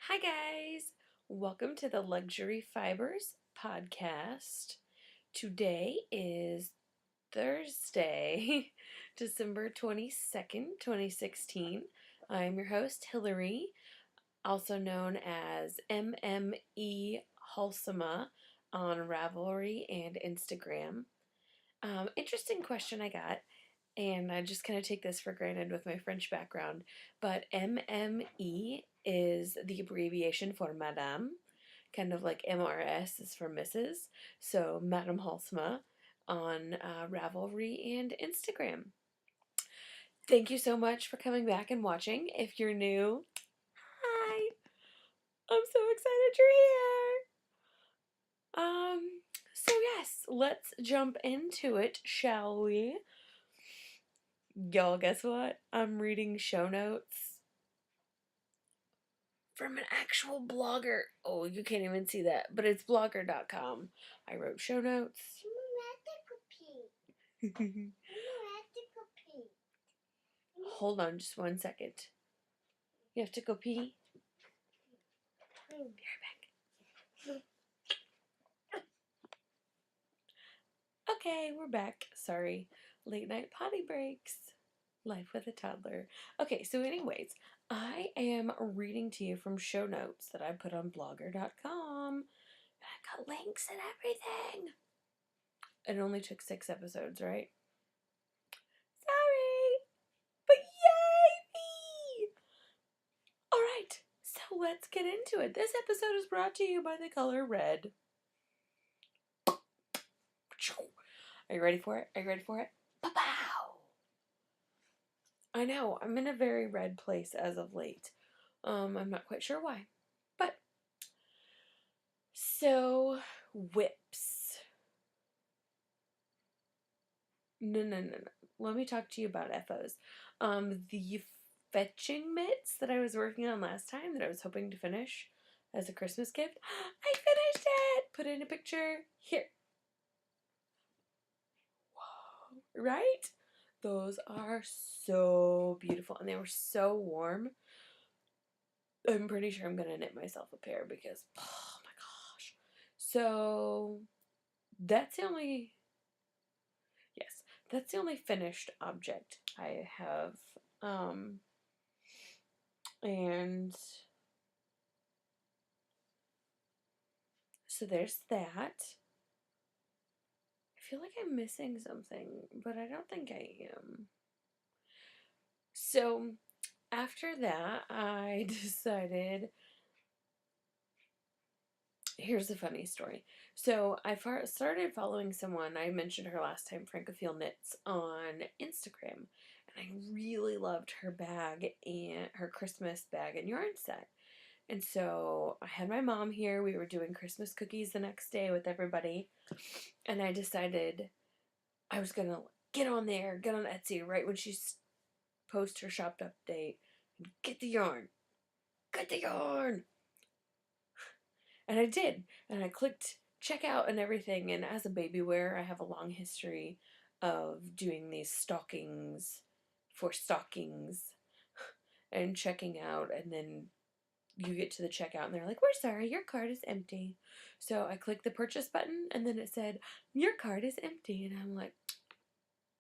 Hi, guys. Welcome to the Luxury Fibers podcast. Today is Thursday, December 22nd, 2016. I'm your host, Hillary, also known as MME Halsema on Ravelry and Instagram. Interesting question I got, and I just kind of take this for granted with my French background, but MME is the abbreviation for Madame, kind of like MRS is for Mrs. So Madame Halsema on Ravelry and Instagram. Thank you so much for coming back and watching. If you're new, hi! I'm so excited you're here! So yes, let's jump into it, shall we? Y'all, guess what? I'm reading show notes from an actual blogger. Oh, you can't even see that, but it's blogger.com. I wrote show notes. Hold on just one second. You have to go pee? Be right back. Okay, we're back. Sorry. Late night potty breaks. Life with a toddler. Okay, so anyways, I am reading to you from show notes that I put on blogger.com. I got links and everything. It only took 6 episodes, right? Sorry, but yay me! Alright, so let's get into it. This episode is brought to you by the color red. Are you ready for it? Are you ready for it? Pow! I know, I'm in a very red place as of late. I'm not quite sure why. But, so, whips. No. Let me talk to you about FOs. The fetching mitts that I was working on last time that I was hoping to finish as a Christmas gift. I finished it! Put in a picture. Here. Whoa. Right? Those are so beautiful. And they were so warm. I'm pretty sure I'm going to knit myself a pair because, oh my gosh. So, that's the only... Yes, that's the only finished object I have. And so there's that. I feel like I'm missing something, but I don't think I am. So after that, I decided, here's a funny story. So I started following someone, I mentioned her last time, Francophile Knits, on Instagram. And I really loved her bag and her Christmas bag and yarn set. And so I had my mom here. We were doing Christmas cookies the next day with everybody. And I decided I was going to get on there, get on Etsy right when she posts her shop update. And get the yarn. Get the yarn. And I did. And I clicked checkout and everything. And as a baby wearer, I have a long history of doing these stockings for stockings and checking out, and then you get to the checkout and they're like, we're sorry, your cart is empty. So I clicked the purchase button and then it said, your cart is empty. And I'm like,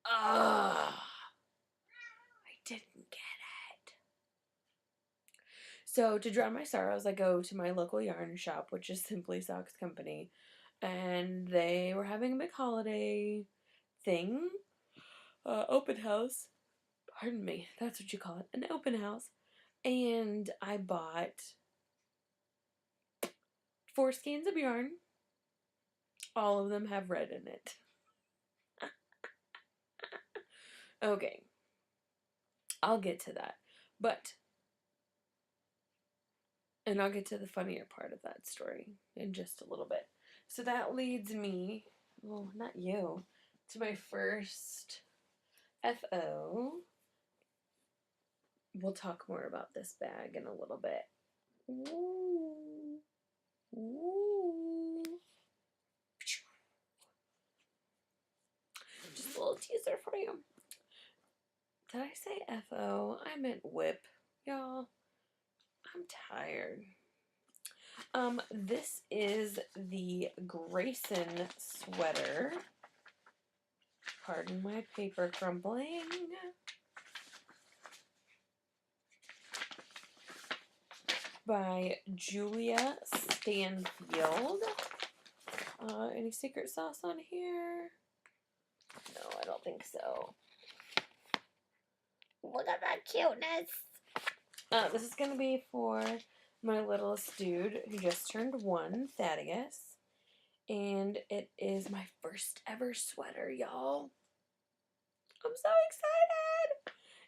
ah, I didn't get it. So to drown my sorrows, I go to my local yarn shop, which is Simply Socks Company. And they were having a big holiday thing, open house. Pardon me, that's what you call it, an open house. And I bought 4 skeins of yarn. All of them have red in it. Okay. I'll get to that. And I'll get to the funnier part of that story in just a little bit. So that leads me, well, not you, to my first FO. We'll talk more about this bag in a little bit. Ooh. Ooh. Just a little teaser for you. Did I say FO? I meant whip. Y'all, I'm tired. This is the Grayson sweater. Pardon my paper crumbling. By Julia Stanfield. Any secret sauce on here? No, I don't think so. Look at that cuteness. This is going to be for my littlest dude who just turned 1, Thaddeus. And it is my first ever sweater, y'all. I'm so excited.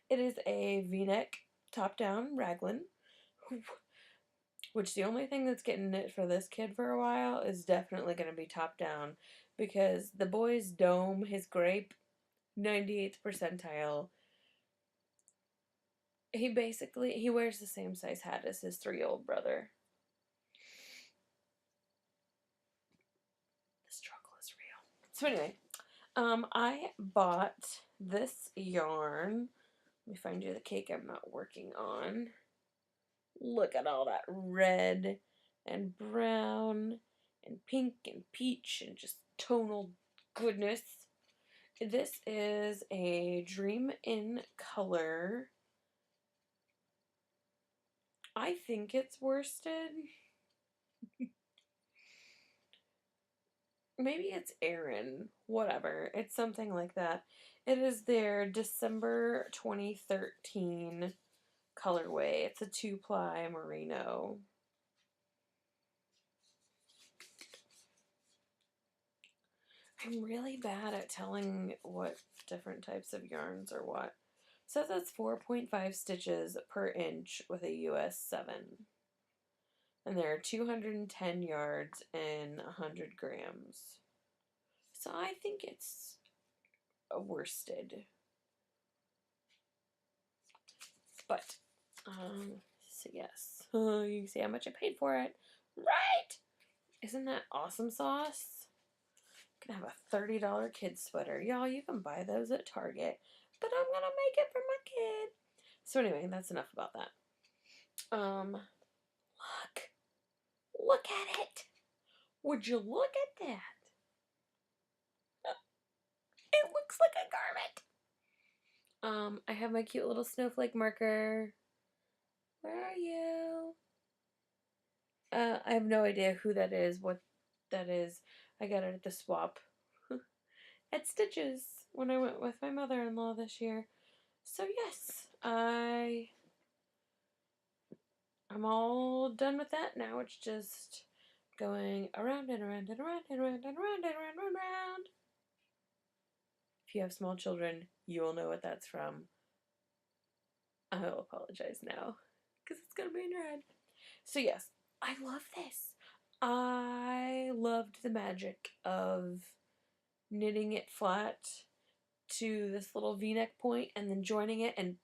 It is a V-neck top-down raglan. Which the only thing that's getting it for this kid for a while is definitely going to be top-down. Because the boy's dome, his grape, 98th percentile. He wears the same size hat as his 3-year-old brother. The struggle is real. So anyway, I bought this yarn. Let me find you the cake I'm not working on. Look at all that red and brown and pink and peach and just tonal goodness. This is a Dream in Color. I think it's worsted. Maybe it's Aran. Whatever. It's something like that. It is their December 2013 colorway. It's a 2-ply merino. I'm really bad at telling what different types of yarns are what. So that's 4.5 stitches per inch with a US 7. And there are 210 yards and 100 grams. So I think it's a worsted. But, so yes. You can see how much I paid for it. Right? Isn't that awesome sauce? You can have a $30 kid sweater. Y'all, you can buy those at Target. But I'm gonna make it for my kid. So anyway, that's enough about that. Look at it. Would you look at that? It looks like a garment. I have my cute little snowflake marker. Where are you? I have no idea who that is, what that is. I got it at the swap at Stitches when I went with my mother-in-law this year. So yes, I'm all done with that. Now it's just going around and around and around and around and around and around and around. If you have small children, you will know what that's from. I'll apologize now, because it's going to be in your head. So yes, I love this. I loved the magic of knitting it flat to this little V-neck point and then joining it and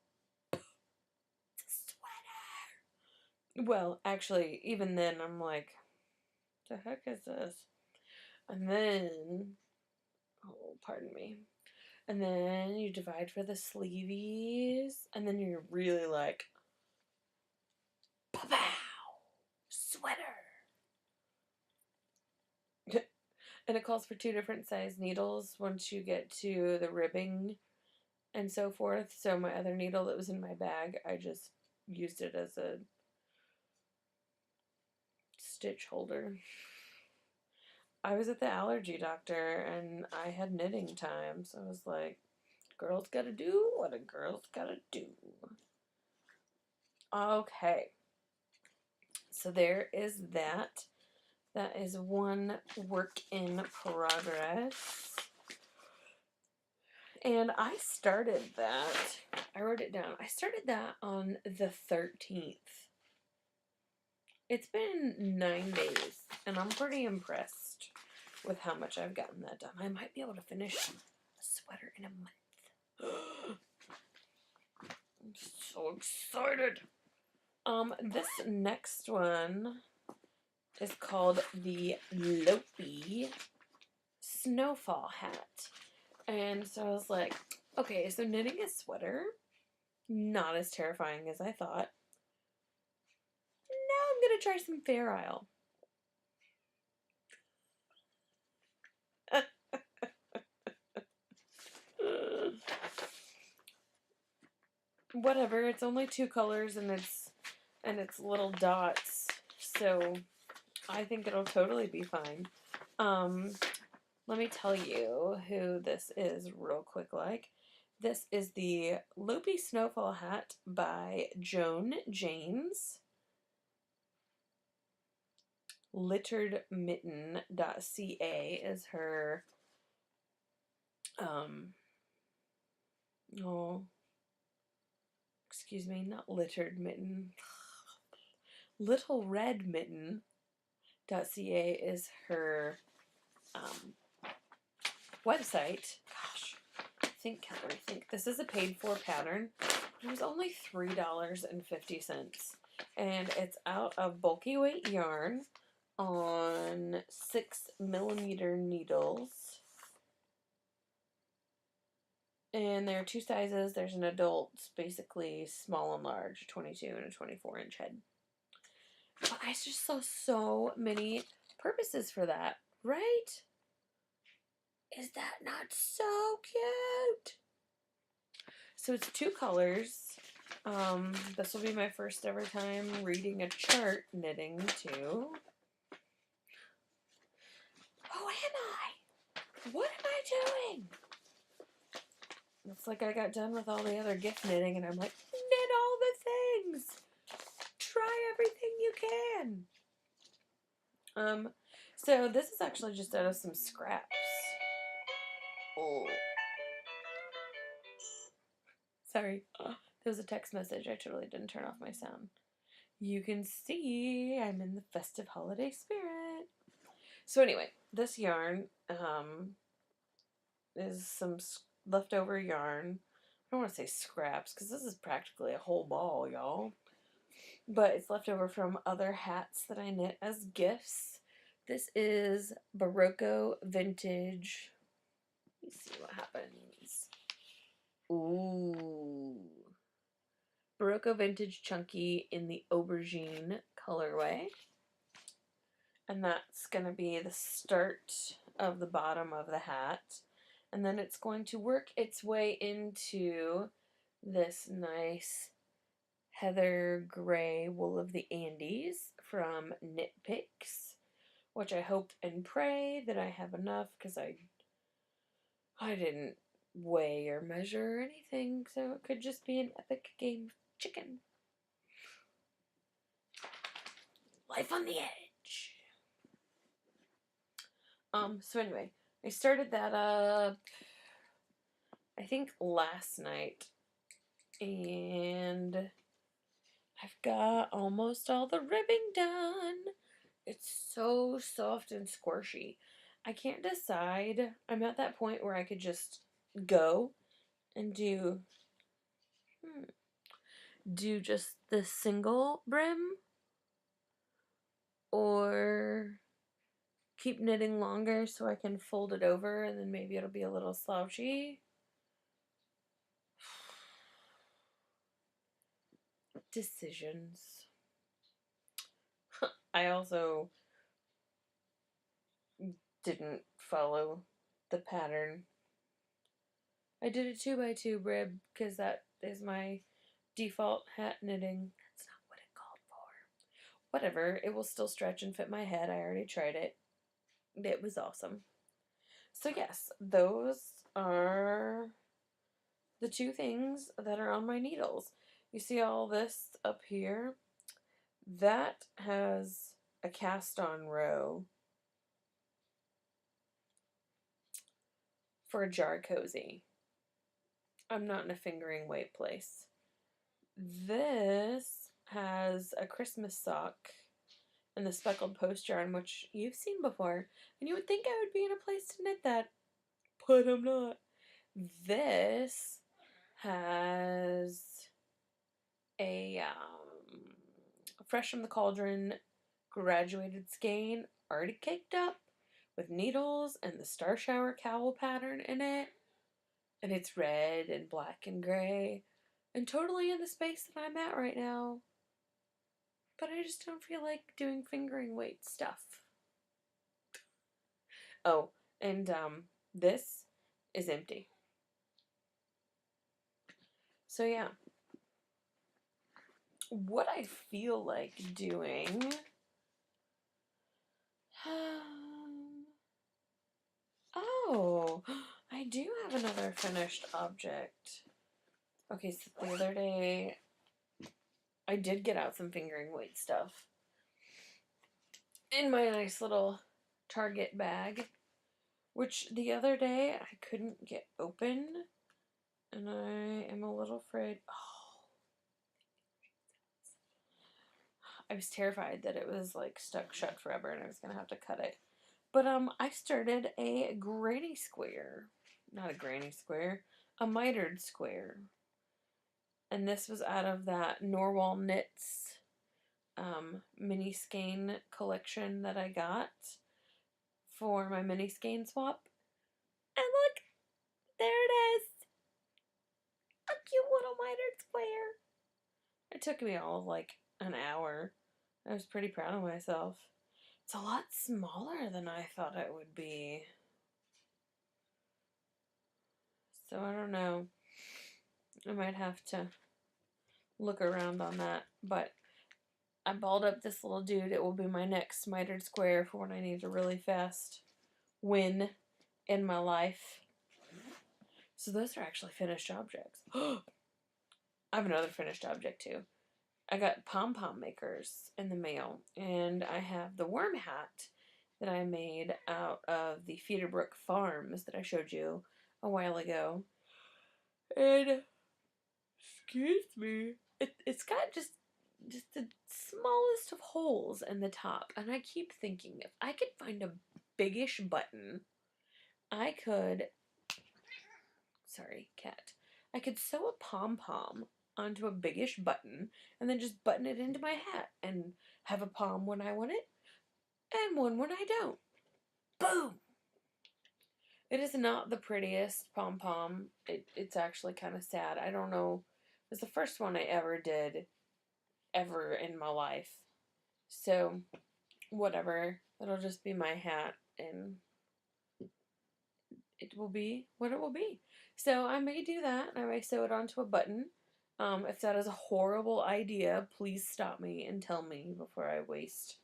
sweater. Well, actually, even then I'm like, the heck is this? And then, oh, pardon me. And then you divide for the sleeveys, and then you're really like, pow, sweater. And it calls for 2 different size needles once you get to the ribbing and so forth. So my other needle that was in my bag, I just used it as a stitch holder. I was at the allergy doctor and I had knitting time, so I was like, girls gotta do what a girl's gotta do. Okay. So there is that. That is one work in progress. And I started that. I wrote it down. I started that on the 13th. It's been 9 days, and I'm pretty impressed with how much I've gotten that done. I might be able to finish a sweater in a month. I'm so excited. This next one is called the Lopi Snowfall Hat. And so I was like, okay, so knitting a sweater, not as terrifying as I thought. Now I'm going to try some Fair Isle. whatever, it's only 2 colors and it's little dots, so I think it'll totally be fine. Let me tell you who this is real quick like. This is the Loopy Snowfall Hat by Joan James. Litteredmitten.ca is her, oh, excuse me, not Littered Mitten. LittleRedMitten.ca is her, website. Gosh, think this is a paid for pattern. It was only $3.50, and it's out of bulky weight yarn on 6mm needles, and there are 2 sizes. There's an adult, basically small and large, a 22 and a 24-inch head. But I just saw so many purposes for that, right? Is that not so cute? So it's 2 colors. This will be my first ever time reading a chart knitting too. Who am I? What am I doing? It's like I got done with all the other gift knitting and I'm like, knit all the things. Try everything you can. So this is actually just out of some scraps. Oh. Sorry. There was a text message. I totally didn't turn off my sound. You can see I'm in the festive holiday spirit. So anyway, this yarn is some leftover yarn. I don't want to say scraps because this is practically a whole ball, y'all. But it's leftover from other hats that I knit as gifts. This is Barocco Vintage. Let me see what happens. Ooh. Barocco Vintage Chunky in the aubergine colorway. And that's going to be the start of the bottom of the hat. And then it's going to work its way into this nice heather gray wool of the Andes from Knit Picks, which I hope and pray that I have enough because I didn't weigh or measure or anything, so it could just be an epic game of chicken. Life on the edge. So anyway, I started that up, I think last night, and I've got almost all the ribbing done. It's so soft and squishy. I can't decide. I'm at that point where I could just go and do just the single brim or keep knitting longer so I can fold it over and then maybe it'll be a little slouchy. Decisions. I also didn't follow the pattern. I did a 2x2 rib because that is my default hat knitting. That's not what it called for. Whatever, it will still stretch and fit my head. I already tried it. It was awesome. So yes, those are the 2 things that are on my needles. You see all this up here? That has a cast on row for a jar cozy. I'm not in a fingering weight place. This has a Christmas sock and the speckled post yarn, which you've seen before, and you would think I would be in a place to knit that, but I'm not. This has a Fresh from the Cauldron graduated skein already caked up with needles and the Star Shower cowl pattern in it, and it's red and black and gray and totally in the space that I'm at right now, but I just don't feel like doing fingering weight stuff. Oh, and this is empty. So yeah, what I feel like doing. Oh, I do have another finished object. Okay, so the other day I did get out some fingering weight stuff in my nice little Target bag, which the other day I couldn't get open, and I am a little afraid. Oh, I was terrified that it was like stuck shut forever and I was gonna have to cut it. But I started a granny square. Not a granny square, a mitered square. And this was out of that Norwal Knits mini skein collection that I got for my mini skein swap. And look, there it is. A cute little mitered square. It took me all of like an hour. I was pretty proud of myself. It's a lot smaller than I thought it would be. So I don't know. I might have to look around on that. But I balled up this little dude. It will be my next mitered square for when I need a really fast win in my life. So those are actually finished objects. I have another finished object too. I got pom-pom makers in the mail, and I have the worm hat that I made out of the Feederbrook Farms that I showed you a while ago. And excuse me, it's got just the smallest of holes in the top, and I keep thinking if I could find a biggish button, I could. Sorry, cat. I could sew a pom-pom onto a biggish button and then just button it into my hat and have a pom when I want it and one when I don't. Boom! It is not the prettiest pom-pom. It's actually kind of sad. I don't know. It was the first one I ever did ever in my life. So, whatever. It'll just be my hat and it will be what it will be. So I may do that. I may sew it onto a button. If that is a horrible idea, please stop me and tell me before I waste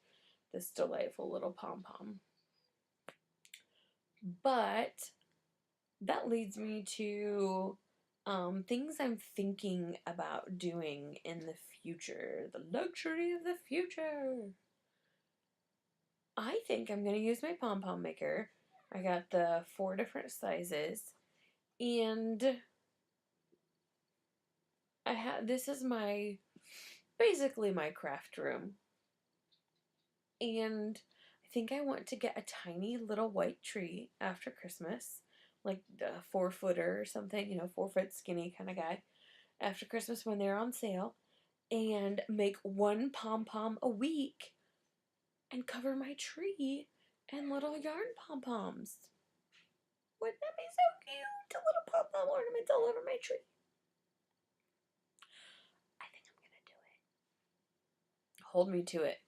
this delightful little pom-pom. But that leads me to things I'm thinking about doing in the future. The luxury of the future. I think I'm going to use my pom-pom maker. I got the 4 different sizes. And this is basically my craft room. And I think I want to get a tiny little white tree after Christmas, like a 4-footer or something, 4-foot skinny kind of guy, after Christmas when they're on sale, and make 1 pom-pom a week and cover my tree in little yarn pom-poms. Wouldn't that be so cute? A little pom-pom ornaments all over my tree. I think I'm gonna do it. Hold me to it.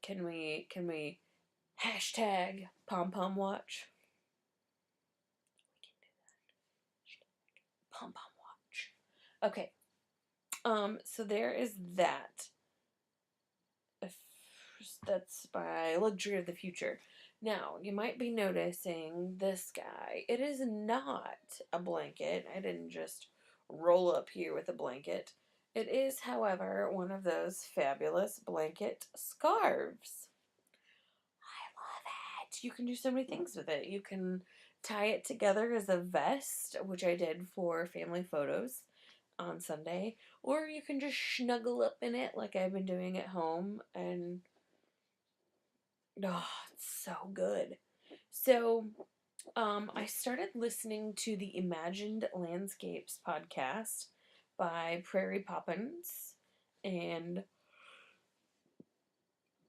Can we hashtag pom pom watch? We can do that. Pom pom watch. Okay. So there is that. That's my luxury of the future. Now, you might be noticing this guy. It is not a blanket. I didn't just roll up here with a blanket. It is, however, one of those fabulous blanket scarves. I love it. You can do so many things with it. You can tie it together as a vest, which I did for family photos on Sunday, or you can just snuggle up in it like I've been doing at home, and oh, it's so good. So, I started listening to the Imagined Landscapes podcast by Prairie Poppins and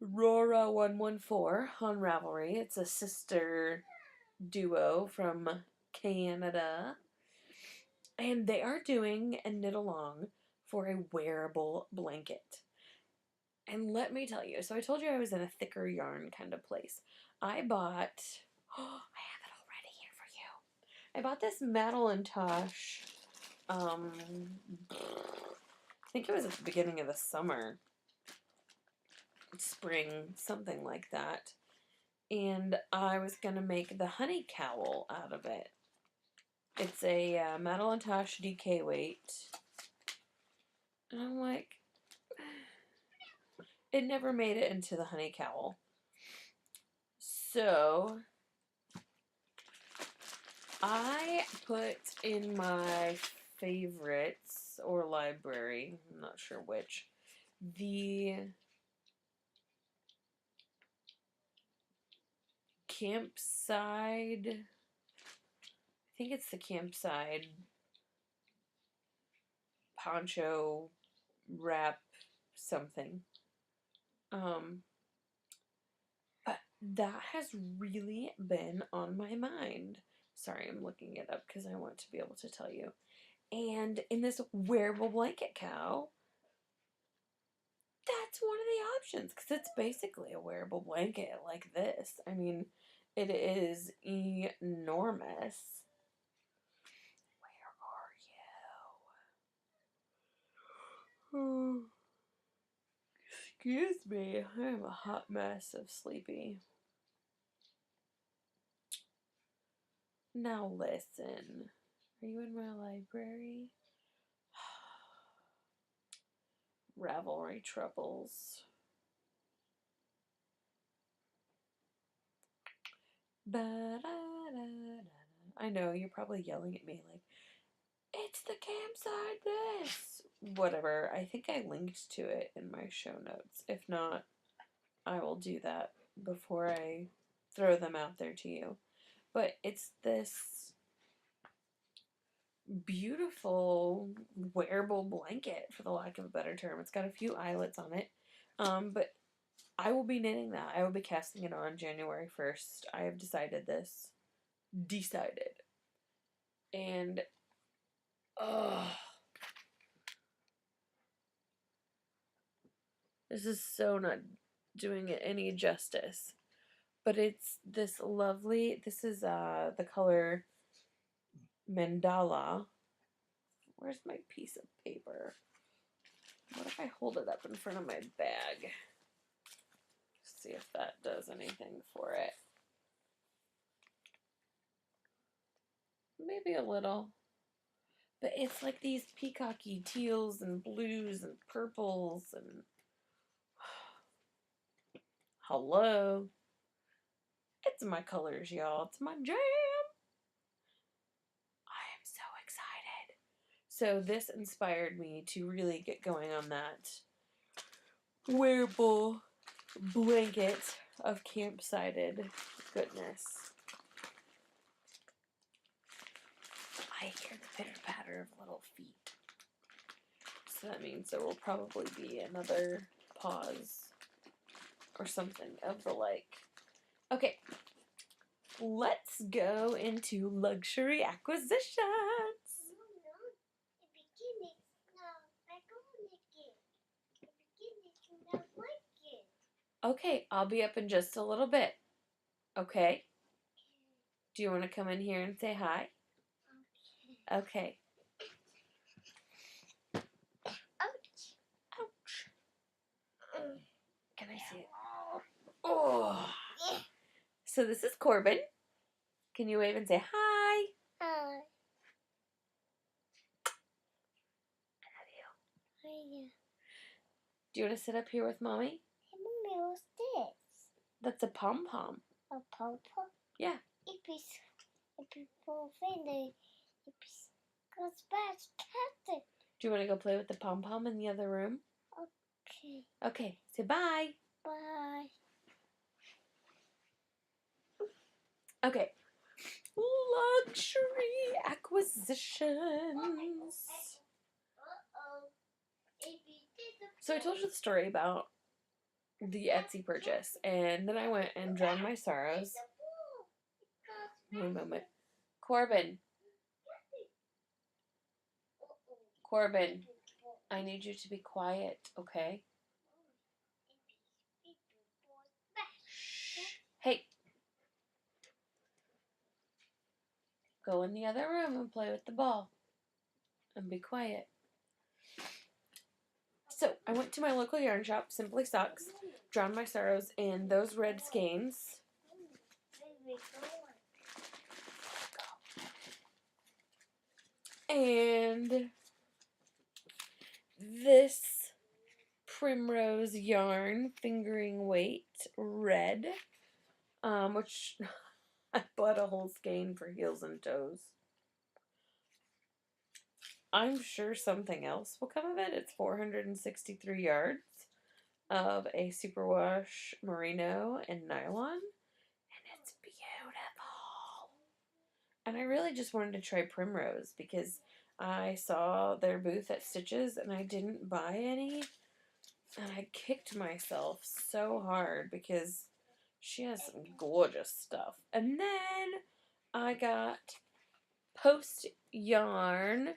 Rora114 on Ravelry. It's a sister duo from Canada. And they are doing a knit along for a wearable blanket. And let me tell you, so I told you I was in a thicker yarn kind of place. I bought, I have it all ready here for you. I bought this Madeline Tosh, I think it was at the beginning of the summer, spring, something like that. And I was going to make the honey cowl out of it. It's a Madeline Tosh DK weight. And I'm like, it never made it into the honey cowl. So I put in my favorites or library, I'm not sure which, the Campside, I think it's the Campside poncho wrap something. But that has really been on my mind. Sorry, I'm looking it up because I want to be able to tell you. And in this wearable blanket cow, that's one of the options because it's basically a wearable blanket like this. I mean, it is enormous. Where are you? Excuse me, I am a hot mess of sleepy. Now listen. Are you in my library? Ravelry troubles. I know, you're probably yelling at me like, it's the Campside this. Whatever, I think I linked to it in my show notes. If not, I will do that before I throw them out there to you. But it's this beautiful wearable blanket, for the lack of a better term. It's got a few eyelets on it. But I will be knitting that. I will be casting it on January 1st. I have decided this. Decided. And, this is so not doing it any justice. But it's this lovely, this is the color Mandala. Where's my piece of paper? What if I hold it up in front of my bag? See if that does anything for it. Maybe a little. But it's like these peacocky teals and blues and purples and... Hello. It's my colors, y'all. It's my jam. I am so excited. So this inspired me to really get going on that wearable blanket of camp-sided goodness. I hear the pitter-patter of little feet. So that means there will probably be another pause or something of the like. Okay, let's go into luxury acquisitions. Okay, I'll be up in just a little bit. Okay? Do you want to come in here and say hi? Okay. Ouch. Ouch. Can I see it? Oh. So this is Corbin. Can you wave and say hi? Hi. I love you. Do you want to sit up here with Mommy? Hey, Mommy, what's this? That's a pom-pom. A pom-pom? Yeah. Do you want to go play with the pom-pom in the other room? Okay. Okay. Say bye. Bye. Okay. Luxury acquisitions. So I told you the story about the Etsy purchase, and then I went and drowned my sorrows. One moment. Corbin. Corbin, I need you to be quiet, okay? Shh. Hey. Go in the other room and play with the ball. And be quiet. So, I went to my local yarn shop, Simply Socks, drowned my sorrows in those red skeins. And this primrose yarn, fingering weight, red, which I bought a whole skein for heels and toes. I'm sure something else will come of it. It's 463 yards of a superwash merino and nylon, and it's beautiful. And I really just wanted to try primrose because I saw their booth at Stitches and I didn't buy any, and I kicked myself so hard because she has some gorgeous stuff. And then I got Post yarn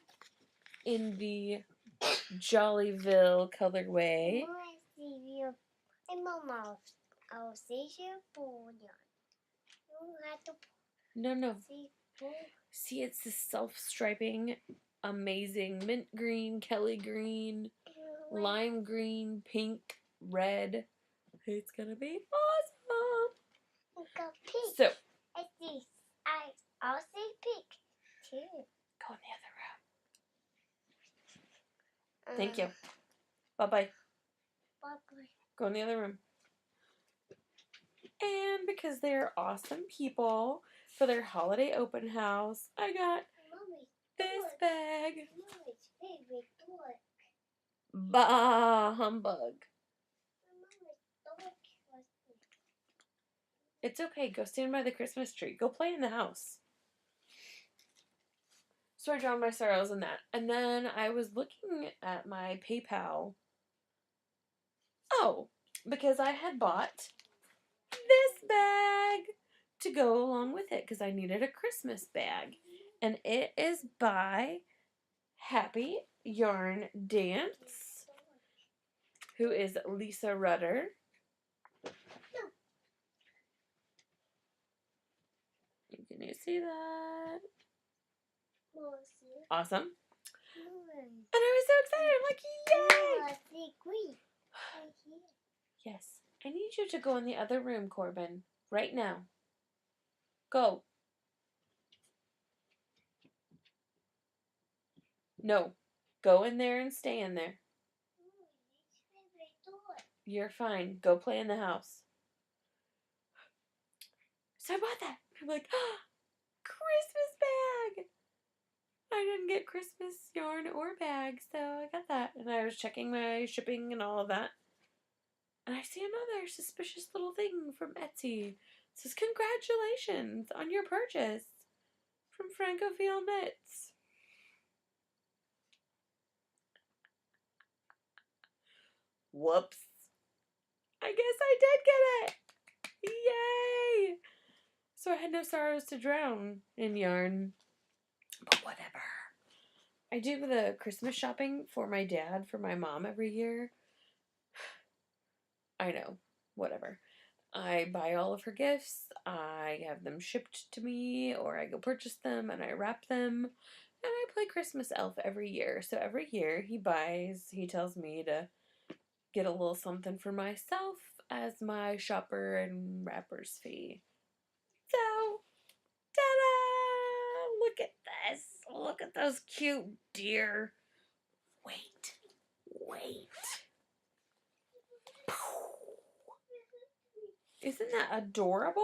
in the Jollyville colorway. I'll see you for you have to No. See, it's this self-striping, amazing mint green, Kelly green, lime green, pink, red. It's gonna be awesome. Pink. So, I'll see pink too. Go in the other room. Thank you. Bye-bye. Bye-bye. Go in the other room. And because they're awesome people, for their holiday open house, I got this bag. Mommy's favorite dog. Bah, humbug. It's okay. Go stand by the Christmas tree. Go play in the house. So I drowned my sorrows in that. And then I was looking at my PayPal. Oh, because I had bought this bag to go along with it because I needed a Christmas bag. And it is by Happy Yarn Dance, who is Lisa Rudder. Can you see that? Awesome. And I was so excited. I'm like, yay! Yes. I need you to go in the other room, Corbin. Right now. Go. No. Go in there and stay in there. You're fine. Go play in the house. So I bought that. I'm like, oh, Christmas bag. I didn't get Christmas yarn or bag, so I got that. And I was checking my shipping and all of that. And I see another suspicious little thing from Etsy. It says, congratulations on your purchase from Francophile Knits. Whoops. I guess I did get it. Yay! So I had no sorrows to drown in yarn. But whatever. I do the Christmas shopping for my dad, for my mom every year. I know. Whatever. I buy all of her gifts. I have them shipped to me, or I go purchase them and I wrap them. And I play Christmas Elf every year. So every year he tells me to get a little something for myself as my shopper and wrapper's fee. So, ta-da! Look at this. Look at those cute deer. Wait. Isn't that adorable?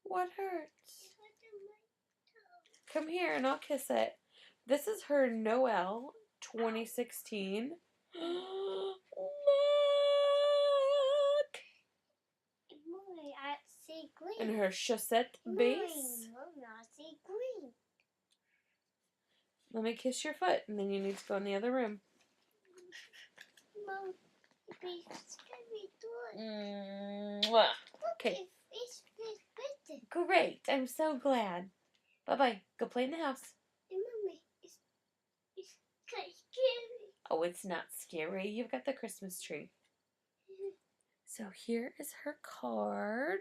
What hurts? Come here and I'll kiss it. This is her Noel 2016. Look! Mommy, I see green. And her chaussette base. Mommy, I see green. Let me kiss your foot and then you need to go in the other room. Mom, it's Mwah. Okay. It's better. Great. I'm so glad. Bye-bye. Go play in the house. Mommy, it's kind of scary. Oh, it's not scary. You've got the Christmas tree. So here is her card.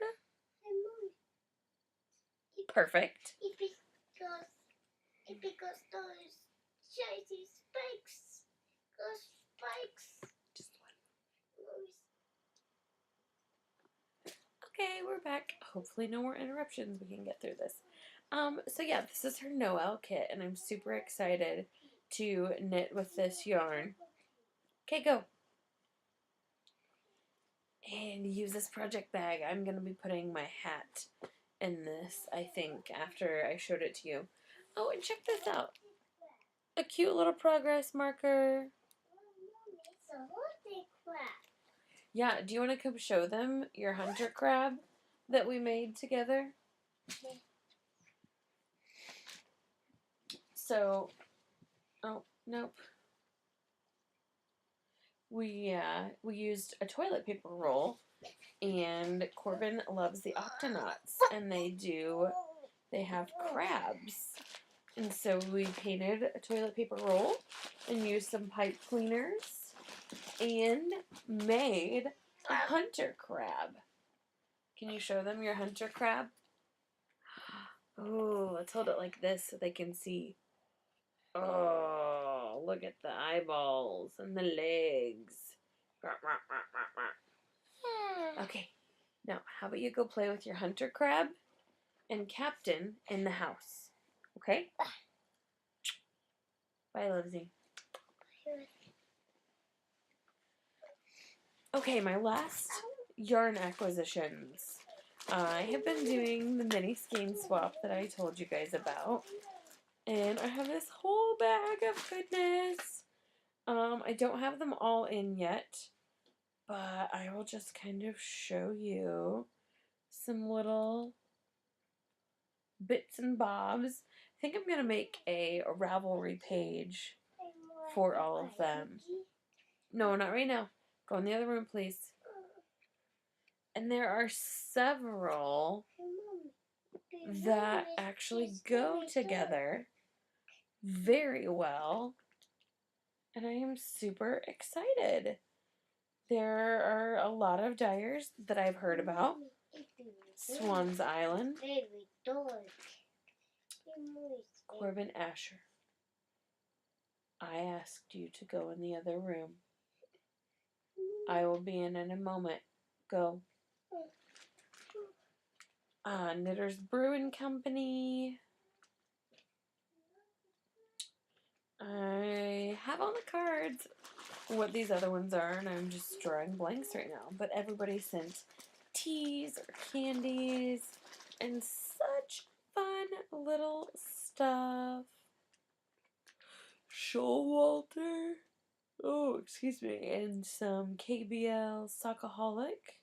Perfect. Because those shiny spikes. Those spikes. Just one. Okay, we're back. Hopefully no more interruptions. We can get through this. So yeah, this is her Noel kit, and I'm super excited to knit with this yarn. Okay, go. And use this project bag. I'm going to be putting my hat in this, I think, after I showed it to you. Oh, and check this out. A cute little progress marker. Yeah, do you want to come show them your hunter crab that we made together? So, oh, nope. We used a toilet paper roll, and Corbin loves the octonauts, and they have crabs. And so we painted a toilet paper roll and used some pipe cleaners and made a hunter crab. Can you show them your hunter crab? Oh, let's hold it like this so they can see. Oh, look at the eyeballs and the legs. Okay, now how about you go play with your hunter crab and Captain in the house? Okay? Bye, Lovesy. Okay, my last yarn acquisitions. I have been doing the mini skein swap that I told you guys about. And I have this whole bag of goodness. I don't have them all in yet, but I will just kind of show you some little bits and bobs. I think I'm going to make a Ravelry page for all of them. No, not right now. Go in the other room, please. And there are several that actually go together very well. And I am super excited. There are a lot of dyers that I've heard about. Swan's Island. Corbin Asher. I asked you to go in the other room. I will be in a moment. Go. Knitter's Brewing Company. I have on the cards what these other ones are, and I'm just drawing blanks right now. But everybody sent teas or candies and such fun little stuff. Showalter. Oh, excuse me. And some KBL Sockaholic.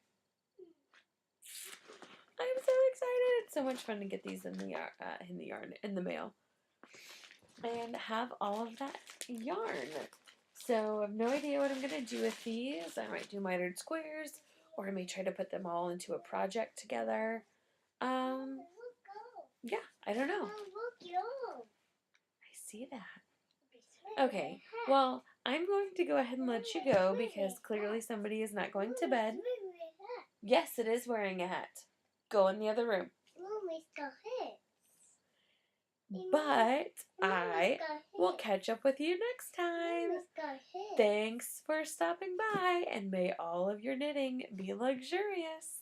I'm so excited. It's so much fun to get these in the mail. And have all of that yarn. So I have no idea what I'm going to do with these. I might do mitered squares, or I may try to put them all into a project together. Yeah, I don't know. I see that. Okay, well, I'm going to go ahead and let you go because clearly somebody is not going to bed. Yes, it is wearing a hat. Go in the other room. But I will catch up with you next time. Thanks for stopping by, and may all of your knitting be luxurious.